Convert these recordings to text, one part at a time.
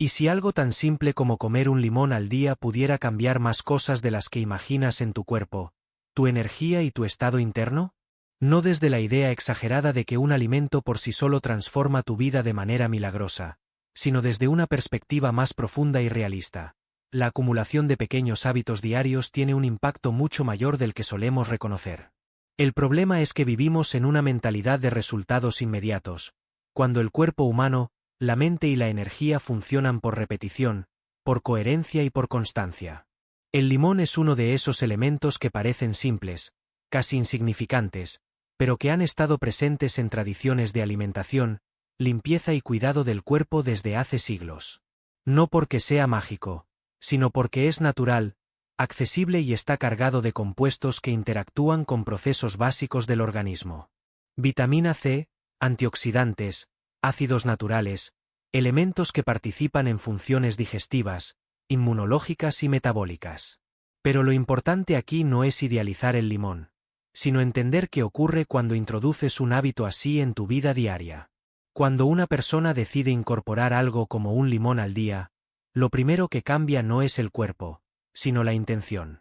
¿Y si algo tan simple como comer un limón al día pudiera cambiar más cosas de las que imaginas en tu cuerpo, tu energía y tu estado interno? No desde la idea exagerada de que un alimento por sí solo transforma tu vida de manera milagrosa, sino desde una perspectiva más profunda y realista. La acumulación de pequeños hábitos diarios tiene un impacto mucho mayor del que solemos reconocer. El problema es que vivimos en una mentalidad de resultados inmediatos, cuando el cuerpo humano, la mente y la energía funcionan por repetición, por coherencia y por constancia. El limón es uno de esos elementos que parecen simples, casi insignificantes, pero que han estado presentes en tradiciones de alimentación, limpieza y cuidado del cuerpo desde hace siglos. No porque sea mágico, sino porque es natural, accesible y está cargado de compuestos que interactúan con procesos básicos del organismo. Vitamina C, antioxidantes, ácidos naturales, elementos que participan en funciones digestivas, inmunológicas y metabólicas. Pero lo importante aquí no es idealizar el limón, sino entender qué ocurre cuando introduces un hábito así en tu vida diaria. Cuando una persona decide incorporar algo como un limón al día, lo primero que cambia no es el cuerpo, sino la intención.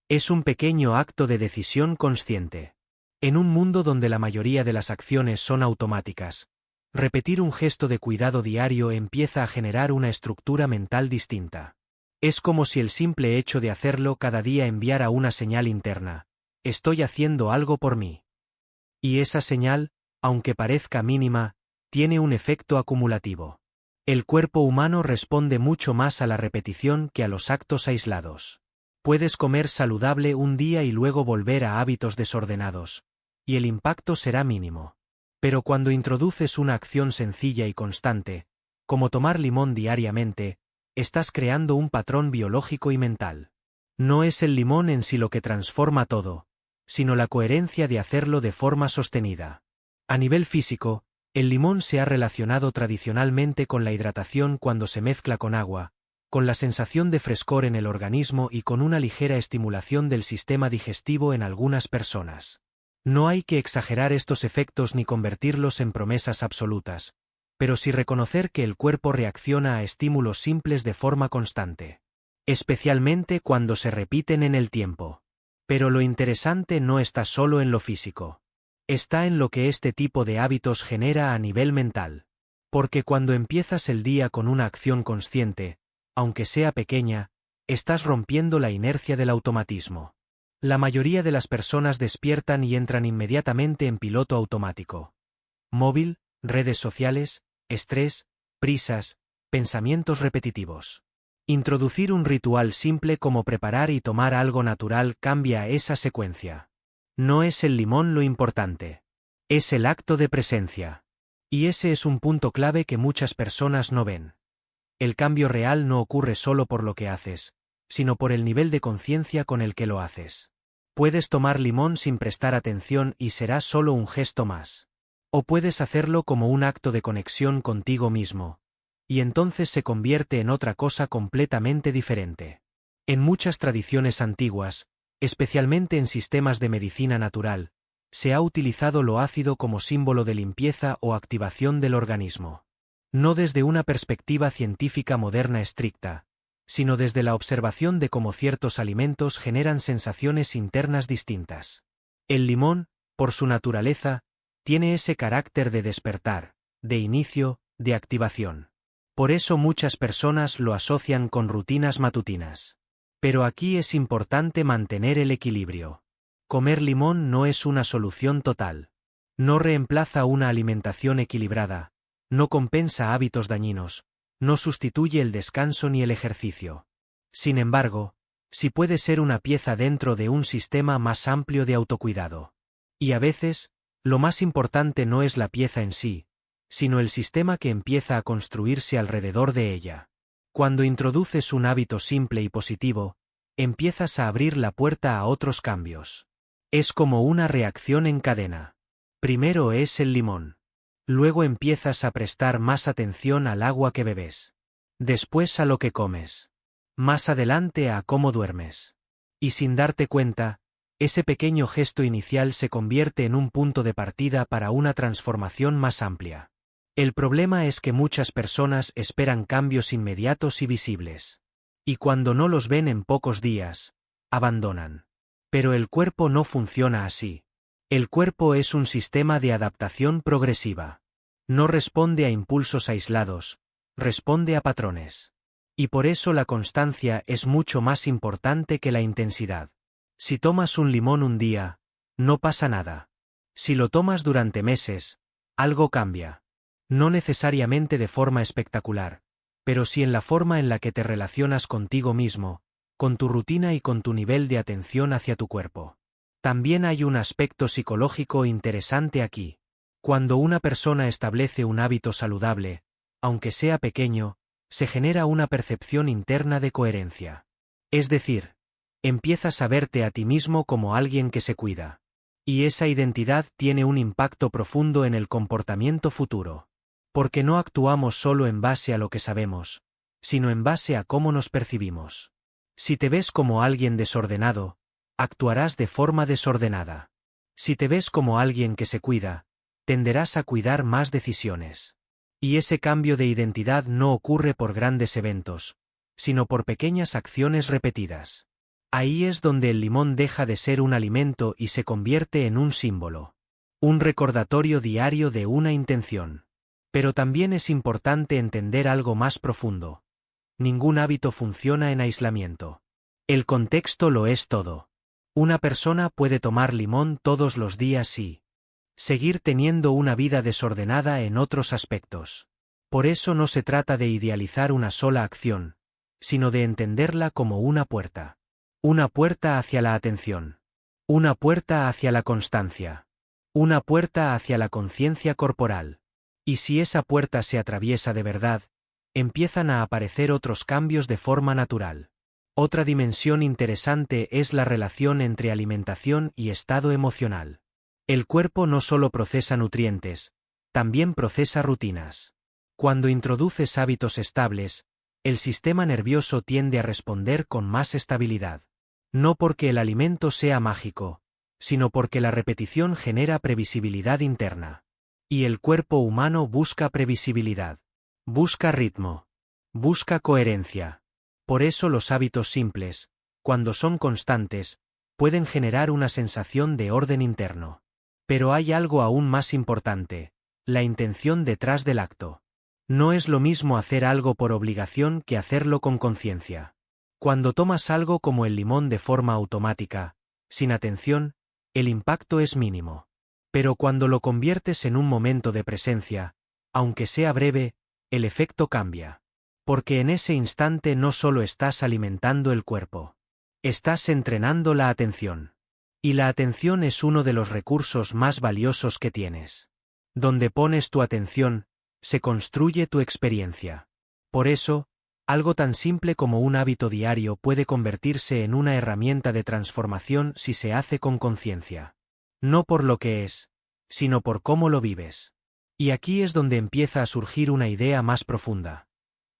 Es un pequeño acto de decisión consciente. En un mundo donde la mayoría de las acciones son automáticas, repetir un gesto de cuidado diario empieza a generar una estructura mental distinta. Es como si el simple hecho de hacerlo cada día enviara una señal interna: estoy haciendo algo por mí. Y esa señal, aunque parezca mínima, tiene un efecto acumulativo. El cuerpo humano responde mucho más a la repetición que a los actos aislados. Puedes comer saludable un día y luego volver a hábitos desordenados, y el impacto será mínimo. Pero cuando introduces una acción sencilla y constante, como tomar limón diariamente, estás creando un patrón biológico y mental. No es el limón en sí lo que transforma todo, sino la coherencia de hacerlo de forma sostenida. A nivel físico, el limón se ha relacionado tradicionalmente con la hidratación cuando se mezcla con agua, con la sensación de frescor en el organismo y con una ligera estimulación del sistema digestivo en algunas personas. No hay que exagerar estos efectos ni convertirlos en promesas absolutas, pero sí reconocer que el cuerpo reacciona a estímulos simples de forma constante, especialmente cuando se repiten en el tiempo. Pero lo interesante no está solo en lo físico. Está en lo que este tipo de hábitos genera a nivel mental. Porque cuando empiezas el día con una acción consciente, aunque sea pequeña, estás rompiendo la inercia del automatismo. La mayoría de las personas despiertan y entran inmediatamente en piloto automático. Móvil, redes sociales, estrés, prisas, pensamientos repetitivos. Introducir un ritual simple como preparar y tomar algo natural cambia esa secuencia. No es el limón lo importante. Es el acto de presencia. Y ese es un punto clave que muchas personas no ven. El cambio real no ocurre solo por lo que haces, sino por el nivel de conciencia con el que lo haces. Puedes tomar limón sin prestar atención y será solo un gesto más. O puedes hacerlo como un acto de conexión contigo mismo, y entonces se convierte en otra cosa completamente diferente. En muchas tradiciones antiguas, especialmente en sistemas de medicina natural, se ha utilizado lo ácido como símbolo de limpieza o activación del organismo. No desde una perspectiva científica moderna estricta, sino desde la observación de cómo ciertos alimentos generan sensaciones internas distintas. El limón, por su naturaleza, tiene ese carácter de despertar, de inicio, de activación. Por eso muchas personas lo asocian con rutinas matutinas. Pero aquí es importante mantener el equilibrio. Comer limón no es una solución total. No reemplaza una alimentación equilibrada, no compensa hábitos dañinos, no sustituye el descanso ni el ejercicio. Sin embargo, sí puede ser una pieza dentro de un sistema más amplio de autocuidado. Y a veces, lo más importante no es la pieza en sí, sino el sistema que empieza a construirse alrededor de ella. Cuando introduces un hábito simple y positivo, empiezas a abrir la puerta a otros cambios. Es como una reacción en cadena. Primero es el limón. Luego empiezas a prestar más atención al agua que bebes. Después a lo que comes. Más adelante a cómo duermes. Y sin darte cuenta, ese pequeño gesto inicial se convierte en un punto de partida para una transformación más amplia. El problema es que muchas personas esperan cambios inmediatos y visibles. Y cuando no los ven en pocos días, abandonan. Pero el cuerpo no funciona así. El cuerpo es un sistema de adaptación progresiva. No responde a impulsos aislados, responde a patrones. Y por eso la constancia es mucho más importante que la intensidad. Si tomas un limón un día, no pasa nada. Si lo tomas durante meses, algo cambia. No necesariamente de forma espectacular, pero sí en la forma en la que te relacionas contigo mismo, con tu rutina y con tu nivel de atención hacia tu cuerpo. También hay un aspecto psicológico interesante aquí. Cuando una persona establece un hábito saludable, aunque sea pequeño, se genera una percepción interna de coherencia. Es decir, empiezas a verte a ti mismo como alguien que se cuida. Y esa identidad tiene un impacto profundo en el comportamiento futuro. Porque no actuamos solo en base a lo que sabemos, sino en base a cómo nos percibimos. Si te ves como alguien desordenado, actuarás de forma desordenada. Si te ves como alguien que se cuida, tenderás a cuidar más decisiones. Y ese cambio de identidad no ocurre por grandes eventos, sino por pequeñas acciones repetidas. Ahí es donde el limón deja de ser un alimento y se convierte en un símbolo. Un recordatorio diario de una intención. Pero también es importante entender algo más profundo. Ningún hábito funciona en aislamiento. El contexto lo es todo. Una persona puede tomar limón todos los días y seguir teniendo una vida desordenada en otros aspectos. Por eso no se trata de idealizar una sola acción, sino de entenderla como una puerta. Una puerta hacia la atención. Una puerta hacia la constancia. Una puerta hacia la conciencia corporal. Y si esa puerta se atraviesa de verdad, empiezan a aparecer otros cambios de forma natural. Otra dimensión interesante es la relación entre alimentación y estado emocional. El cuerpo no solo procesa nutrientes, también procesa rutinas. Cuando introduces hábitos estables, el sistema nervioso tiende a responder con más estabilidad. No porque el alimento sea mágico, sino porque la repetición genera previsibilidad interna. Y el cuerpo humano busca previsibilidad. Busca ritmo. Busca coherencia. Por eso los hábitos simples, cuando son constantes, pueden generar una sensación de orden interno. Pero hay algo aún más importante, la intención detrás del acto. No es lo mismo hacer algo por obligación que hacerlo con conciencia. Cuando tomas algo como el limón de forma automática, sin atención, el impacto es mínimo. Pero cuando lo conviertes en un momento de presencia, aunque sea breve, el efecto cambia. Porque en ese instante no solo estás alimentando el cuerpo. Estás entrenando la atención. Y la atención es uno de los recursos más valiosos que tienes. Donde pones tu atención, se construye tu experiencia. Por eso, algo tan simple como un hábito diario puede convertirse en una herramienta de transformación si se hace con conciencia. No por lo que es, sino por cómo lo vives. Y aquí es donde empieza a surgir una idea más profunda.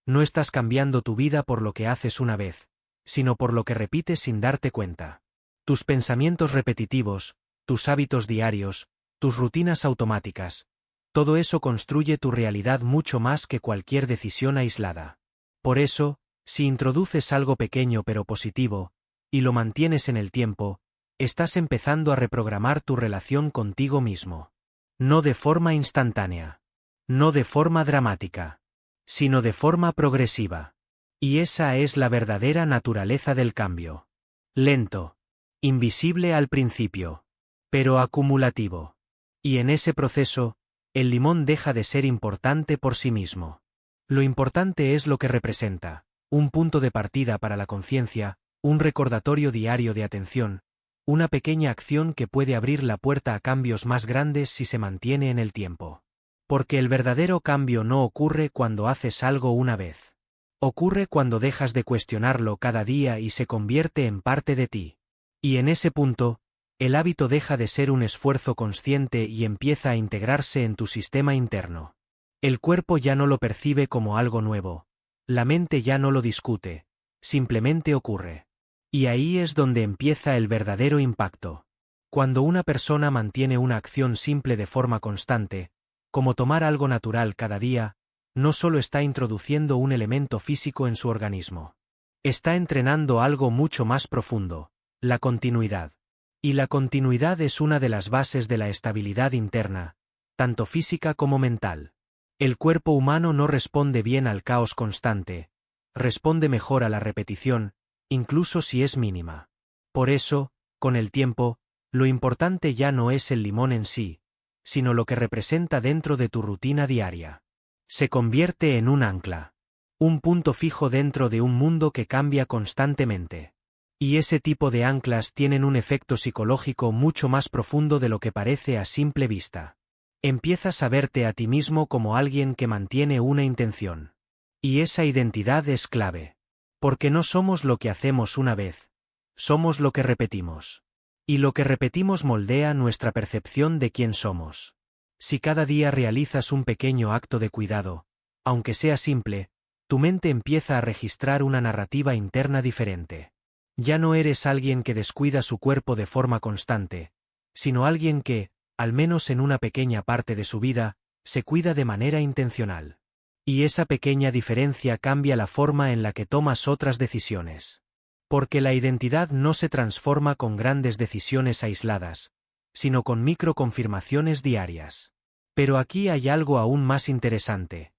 No estás cambiando tu vida por lo que haces una vez, sino por lo que repites sin darte cuenta. Tus pensamientos repetitivos, tus hábitos diarios, tus rutinas automáticas, todo eso construye tu realidad mucho más que cualquier decisión aislada. Por eso, si introduces algo pequeño pero positivo, y lo mantienes en el tiempo, estás empezando a reprogramar tu relación contigo mismo. No de forma instantánea. No de forma dramática. Sino de forma progresiva. Y esa es la verdadera naturaleza del cambio. Lento. Invisible al principio. Pero acumulativo. Y en ese proceso, el limón deja de ser importante por sí mismo. Lo importante es lo que representa, un punto de partida para la conciencia, un recordatorio diario de atención, una pequeña acción que puede abrir la puerta a cambios más grandes si se mantiene en el tiempo. Porque el verdadero cambio no ocurre cuando haces algo una vez. Ocurre cuando dejas de cuestionarlo cada día y se convierte en parte de ti. Y en ese punto, el hábito deja de ser un esfuerzo consciente y empieza a integrarse en tu sistema interno. El cuerpo ya no lo percibe como algo nuevo. La mente ya no lo discute. Simplemente ocurre. Y ahí es donde empieza el verdadero impacto. Cuando una persona mantiene una acción simple de forma constante, como tomar algo natural cada día, no solo está introduciendo un elemento físico en su organismo. Está entrenando algo mucho más profundo, la continuidad. Y la continuidad es una de las bases de la estabilidad interna, tanto física como mental. El cuerpo humano no responde bien al caos constante, responde mejor a la repetición, incluso si es mínima. Por eso, con el tiempo, lo importante ya no es el limón en sí, sino lo que representa dentro de tu rutina diaria. Se convierte en un ancla, un punto fijo dentro de un mundo que cambia constantemente. Y ese tipo de anclas tienen un efecto psicológico mucho más profundo de lo que parece a simple vista. Empiezas a verte a ti mismo como alguien que mantiene una intención. Y esa identidad es clave. Porque no somos lo que hacemos una vez, somos lo que repetimos. Y lo que repetimos moldea nuestra percepción de quién somos. Si cada día realizas un pequeño acto de cuidado, aunque sea simple, tu mente empieza a registrar una narrativa interna diferente. Ya no eres alguien que descuida su cuerpo de forma constante, sino alguien que, al menos en una pequeña parte de su vida, se cuida de manera intencional. Y esa pequeña diferencia cambia la forma en la que tomas otras decisiones. Porque la identidad no se transforma con grandes decisiones aisladas, sino con microconfirmaciones diarias. Pero aquí hay algo aún más interesante.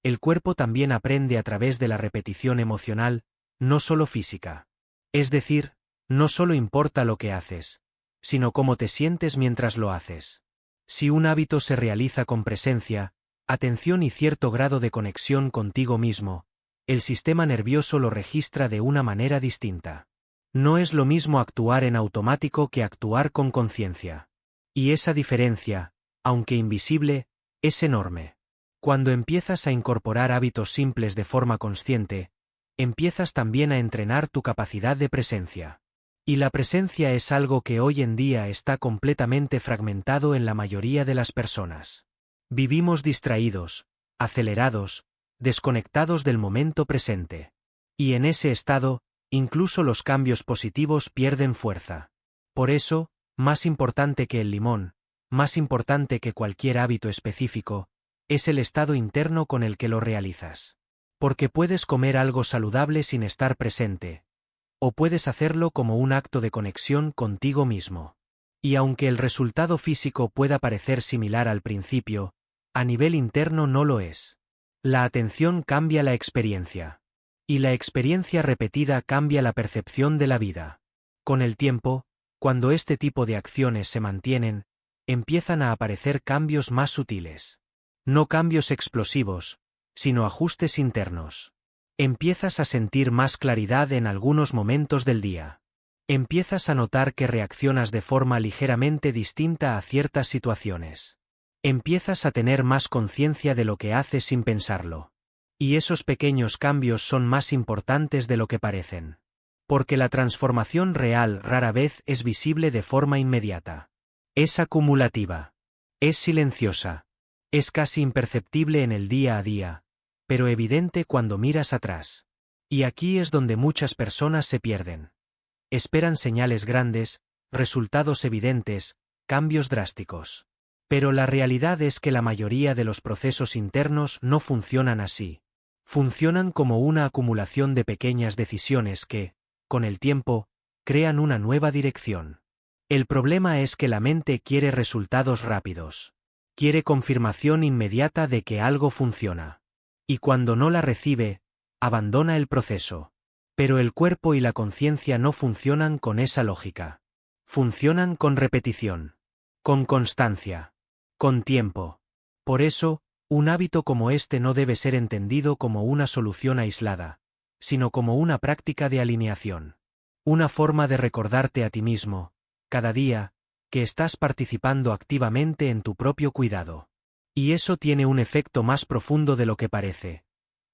El cuerpo también aprende a través de la repetición emocional, no solo física. Es decir, no solo importa lo que haces, sino cómo te sientes mientras lo haces. Si un hábito se realiza con presencia, atención y cierto grado de conexión contigo mismo, el sistema nervioso lo registra de una manera distinta. No es lo mismo actuar en automático que actuar con conciencia. Y esa diferencia, aunque invisible, es enorme. Cuando empiezas a incorporar hábitos simples de forma consciente, empiezas también a entrenar tu capacidad de presencia. Y la presencia es algo que hoy en día está completamente fragmentado en la mayoría de las personas. Vivimos distraídos, acelerados, desconectados del momento presente. Y en ese estado, incluso los cambios positivos pierden fuerza. Por eso, más importante que el limón, más importante que cualquier hábito específico, es el estado interno con el que lo realizas. Porque puedes comer algo saludable sin estar presente, o puedes hacerlo como un acto de conexión contigo mismo. Y aunque el resultado físico pueda parecer similar al principio, a nivel interno no lo es. La atención cambia la experiencia. Y la experiencia repetida cambia la percepción de la vida. Con el tiempo, cuando este tipo de acciones se mantienen, empiezan a aparecer cambios más sutiles. No cambios explosivos, sino ajustes internos. Empiezas a sentir más claridad en algunos momentos del día. Empiezas a notar que reaccionas de forma ligeramente distinta a ciertas situaciones. Empiezas a tener más conciencia de lo que haces sin pensarlo. Y esos pequeños cambios son más importantes de lo que parecen. Porque la transformación real rara vez es visible de forma inmediata. Es acumulativa. Es silenciosa. Es casi imperceptible en el día a día, pero evidente cuando miras atrás. Y aquí es donde muchas personas se pierden. Esperan señales grandes, resultados evidentes, cambios drásticos. Pero la realidad es que la mayoría de los procesos internos no funcionan así. Funcionan como una acumulación de pequeñas decisiones que, con el tiempo, crean una nueva dirección. El problema es que la mente quiere resultados rápidos. Quiere confirmación inmediata de que algo funciona. Y cuando no la recibe, abandona el proceso. Pero el cuerpo y la conciencia no funcionan con esa lógica. Funcionan con repetición. Con constancia. Con tiempo. Por eso, un hábito como este no debe ser entendido como una solución aislada, sino como una práctica de alineación. Una forma de recordarte a ti mismo, cada día, que estás participando activamente en tu propio cuidado. Y eso tiene un efecto más profundo de lo que parece.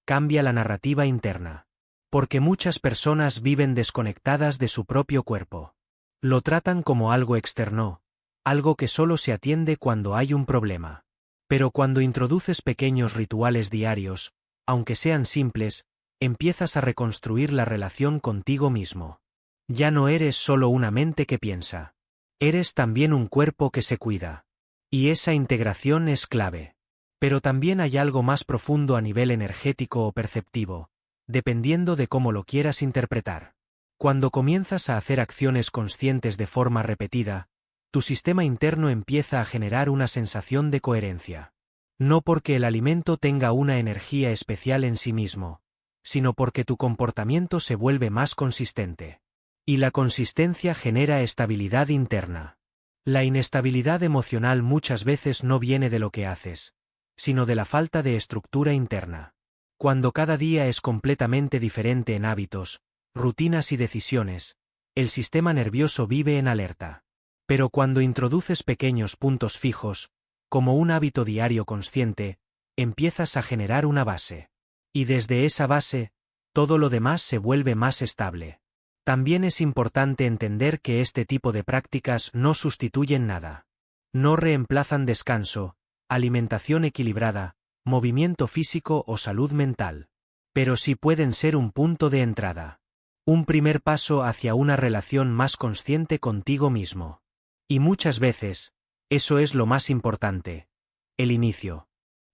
Cambia la narrativa interna. Porque muchas personas viven desconectadas de su propio cuerpo. Lo tratan como algo externo, algo que solo se atiende cuando hay un problema. Pero cuando introduces pequeños rituales diarios, aunque sean simples, empiezas a reconstruir la relación contigo mismo. Ya no eres solo una mente que piensa. Eres también un cuerpo que se cuida. Y esa integración es clave. Pero también hay algo más profundo a nivel energético o perceptivo, dependiendo de cómo lo quieras interpretar. Cuando comienzas a hacer acciones conscientes de forma repetida, tu sistema interno empieza a generar una sensación de coherencia. No porque el alimento tenga una energía especial en sí mismo, sino porque tu comportamiento se vuelve más consistente. Y la consistencia genera estabilidad interna. La inestabilidad emocional muchas veces no viene de lo que haces, sino de la falta de estructura interna. Cuando cada día es completamente diferente en hábitos, rutinas y decisiones, el sistema nervioso vive en alerta. Pero cuando introduces pequeños puntos fijos, como un hábito diario consciente, empiezas a generar una base. Y desde esa base, todo lo demás se vuelve más estable. También es importante entender que este tipo de prácticas no sustituyen nada. No reemplazan descanso, alimentación equilibrada, movimiento físico o salud mental. Pero sí pueden ser un punto de entrada. Un primer paso hacia una relación más consciente contigo mismo. Y muchas veces, eso es lo más importante. El inicio.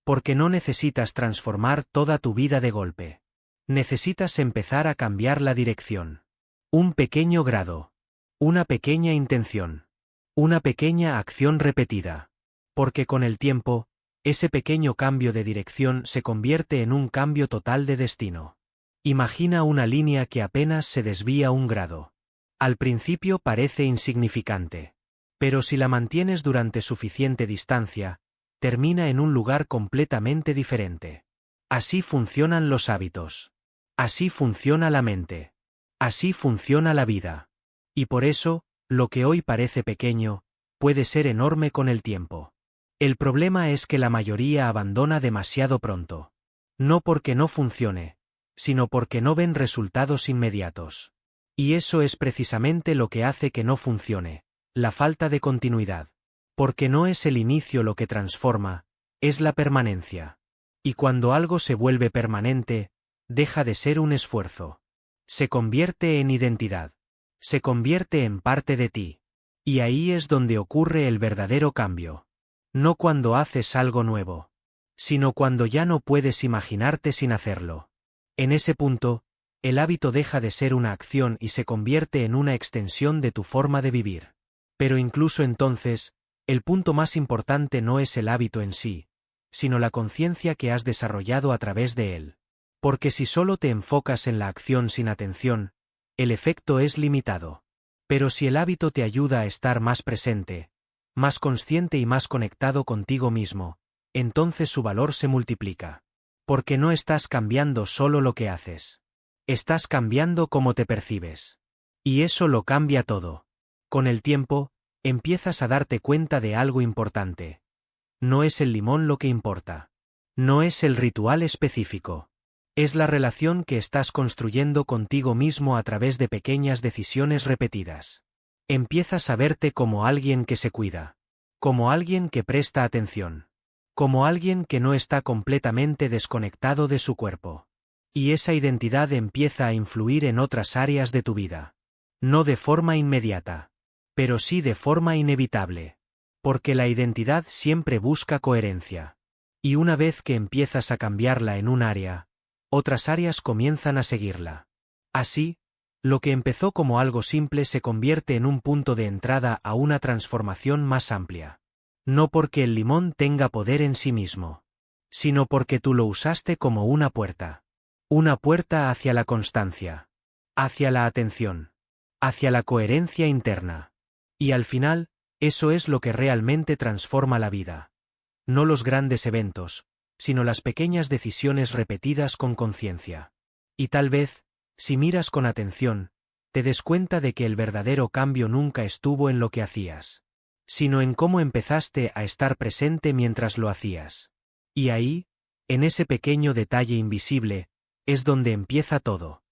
Porque no necesitas transformar toda tu vida de golpe. Necesitas empezar a cambiar la dirección. Un pequeño grado. Una pequeña intención. Una pequeña acción repetida. Porque con el tiempo, ese pequeño cambio de dirección se convierte en un cambio total de destino. Imagina una línea que apenas se desvía un grado. Al principio parece insignificante. Pero si la mantienes durante suficiente distancia, termina en un lugar completamente diferente. Así funcionan los hábitos. Así funciona la mente. Así funciona la vida. Y por eso, lo que hoy parece pequeño, puede ser enorme con el tiempo. El problema es que la mayoría abandona demasiado pronto. No porque no funcione, sino porque no ven resultados inmediatos. Y eso es precisamente lo que hace que no funcione, la falta de continuidad. Porque no es el inicio lo que transforma, es la permanencia. Y cuando algo se vuelve permanente, deja de ser un esfuerzo. Se convierte en identidad. Se convierte en parte de ti. Y ahí es donde ocurre el verdadero cambio. No cuando haces algo nuevo, sino cuando ya no puedes imaginarte sin hacerlo. En ese punto, el hábito deja de ser una acción y se convierte en una extensión de tu forma de vivir. Pero incluso entonces, el punto más importante no es el hábito en sí, sino la conciencia que has desarrollado a través de él. Porque si solo te enfocas en la acción sin atención, el efecto es limitado. Pero si el hábito te ayuda a estar más presente, más consciente y más conectado contigo mismo, entonces su valor se multiplica. Porque no estás cambiando solo lo que haces. Estás cambiando cómo te percibes. Y eso lo cambia todo. Con el tiempo, empiezas a darte cuenta de algo importante. No es el limón lo que importa. No es el ritual específico. Es la relación que estás construyendo contigo mismo a través de pequeñas decisiones repetidas. Empiezas a verte como alguien que se cuida. Como alguien que presta atención. Como alguien que no está completamente desconectado de su cuerpo. Y esa identidad empieza a influir en otras áreas de tu vida. No de forma inmediata. Pero sí de forma inevitable. Porque la identidad siempre busca coherencia. Y una vez que empiezas a cambiarla en un área, otras áreas comienzan a seguirla. Así, lo que empezó como algo simple se convierte en un punto de entrada a una transformación más amplia. No porque el limón tenga poder en sí mismo, sino porque tú lo usaste como una puerta. Una puerta hacia la constancia, hacia la atención, hacia la coherencia interna. Y al final, eso es lo que realmente transforma la vida. No los grandes eventos, sino las pequeñas decisiones repetidas con conciencia. Y tal vez, si miras con atención, te des cuenta de que el verdadero cambio nunca estuvo en lo que hacías, sino en cómo empezaste a estar presente mientras lo hacías. Y ahí, en ese pequeño detalle invisible, es donde empieza todo.